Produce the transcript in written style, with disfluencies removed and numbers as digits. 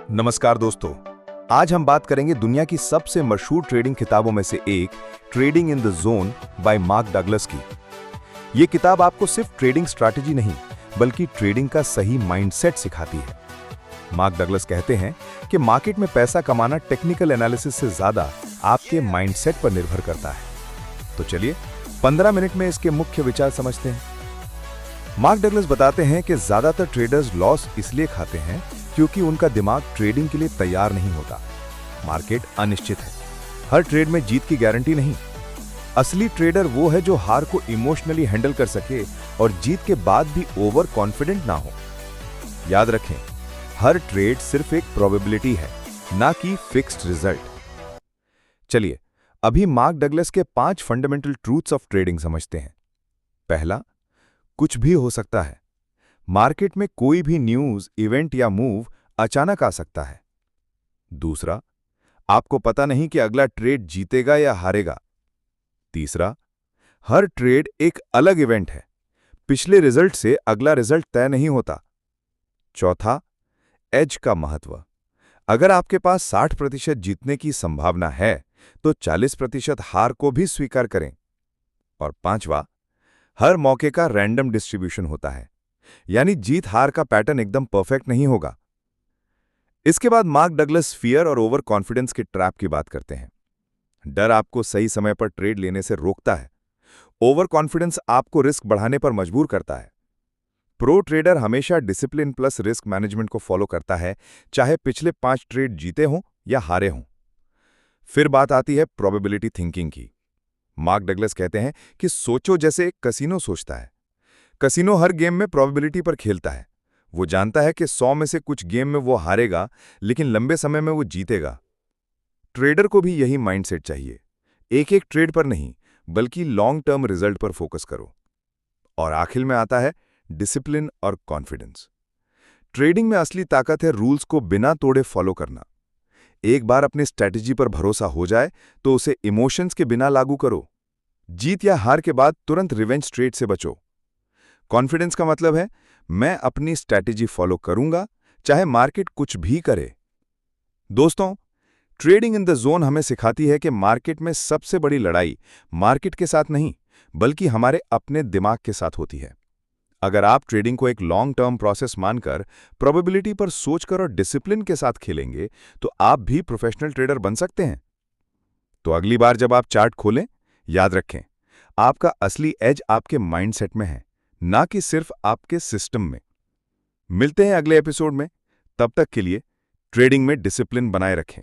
नमस्कार दोस्तों। आज हम बात करेंगे दुनिया की सबसे मशहूर ट्रेडिंग किताबों में से एक, trading in the zone bye mark Douglas की। ये किताब आपको सिर्फ ट्रेडिंग स्ट्रैटेजी नहीं, बल्कि ट्रेडिंग का सही माइंडसेट सिखाती है। मार्क डगलस कहते हैं कि मार्केट में पैसा कमाना टेक्निकल एनालिसिस से ज्यादा आपके माइंडसेट पर निर्भर करता है। तो चलिए 15 मिनट में इसके मुख्य विचार समझते हैं। मार्क डगलस बताते हैं कि ज्यादातर ट्रेडर्स लॉस इसलिए खाते हैं क्योंकि उनका दिमाग ट्रेडिंग के लिए तैयार नहीं होता। मार्केट अनिश्चित है, हर ट्रेड में जीत की गारंटी नहीं। असली ट्रेडर वो है जो हार को इमोशनली हैंडल कर सके और जीत के बाद भी ओवर कॉन्फिडेंट ना हो। याद रखें, हर ट्रेड सिर्फ एक प्रोबेबिलिटी है, ना कि फिक्स्ड रिजल्ट। चलिए अभी मार्क डगलस के 5 फंडामेंटल ट्रूथ्स ऑफ ट्रेडिंग समझते हैं। पहला, कुछ भी हो सकता है। मार्केट में कोई भी न्यूज, इवेंट या मूव अचानक आ सकता है। दूसरा, आपको पता नहीं कि अगला ट्रेड जीतेगा या हारेगा। तीसरा, हर ट्रेड एक अलग इवेंट है, पिछले रिजल्ट से अगला रिजल्ट तय नहीं होता। चौथा, एज का महत्व। अगर आपके पास 60% जीतने की संभावना है तो 40% हार को भी स्वीकार करें। और पांचवा, हर मौके का रैंडम डिस्ट्रीब्यूशन होता है, यानी जीत हार का पैटर्न एकदम परफेक्ट नहीं होगा। इसके बाद मार्क डगलस फियर और ओवर कॉन्फिडेंस के ट्रैप की बात करते हैं। डर आपको सही समय पर ट्रेड लेने से रोकता है। ओवर कॉन्फिडेंस आपको रिस्क बढ़ाने पर मजबूर करता है। प्रो ट्रेडर हमेशा डिसिप्लिन प्लस रिस्क मैनेजमेंट को फॉलो करता है, चाहे पिछले 5 ट्रेड जीते हों या हारे हों। फिर बात आती है प्रोबेबिलिटी थिंकिंग की। मार्क डगलस कहते हैं कि सोचो जैसे एक कसिनो सोचता है। कसिनो हर गेम में प्रोबेबिलिटी पर खेलता है। वो जानता है कि 100 में से कुछ गेम में वो हारेगा, लेकिन लंबे समय में वो जीतेगा। ट्रेडर को भी यही माइंडसेट चाहिए। एक एक ट्रेड पर नहीं, बल्कि लॉन्ग टर्म रिजल्ट पर फोकस करो। और आखिर में आता है डिसिप्लिन और कॉन्फिडेंस। ट्रेडिंग में असली ताकत है रूल्स को बिना तोड़े फॉलो करना। एक बार अपनी स्ट्रैटेजी पर भरोसा हो जाए तो उसे इमोशंस के बिना लागू करो। जीत या हार के बाद तुरंत रिवेंज ट्रेड से बचो। कॉन्फिडेंस का मतलब है मैं अपनी स्ट्रैटेजी फॉलो करूंगा, चाहे मार्केट कुछ भी करे। दोस्तों, ट्रेडिंग इन द जोन हमें सिखाती है कि मार्केट में सबसे बड़ी लड़ाई मार्केट के साथ नहीं, बल्कि हमारे अपने दिमाग के साथ होती है। अगर आप ट्रेडिंग को एक लॉन्ग टर्म प्रोसेस मानकर, प्रोबेबिलिटी पर सोचकर और डिसिप्लिन के साथ खेलेंगे, तो आप भी प्रोफेशनल ट्रेडर बन सकते हैं। तो अगली बार जब आप चार्ट खोलें, याद रखें, आपका असली एज आपके माइंडसेट में है, ना कि सिर्फ आपके सिस्टम में। मिलते हैं अगले एपिसोड में। तब तक के लिए ट्रेडिंग में डिसिप्लिन बनाए रखें।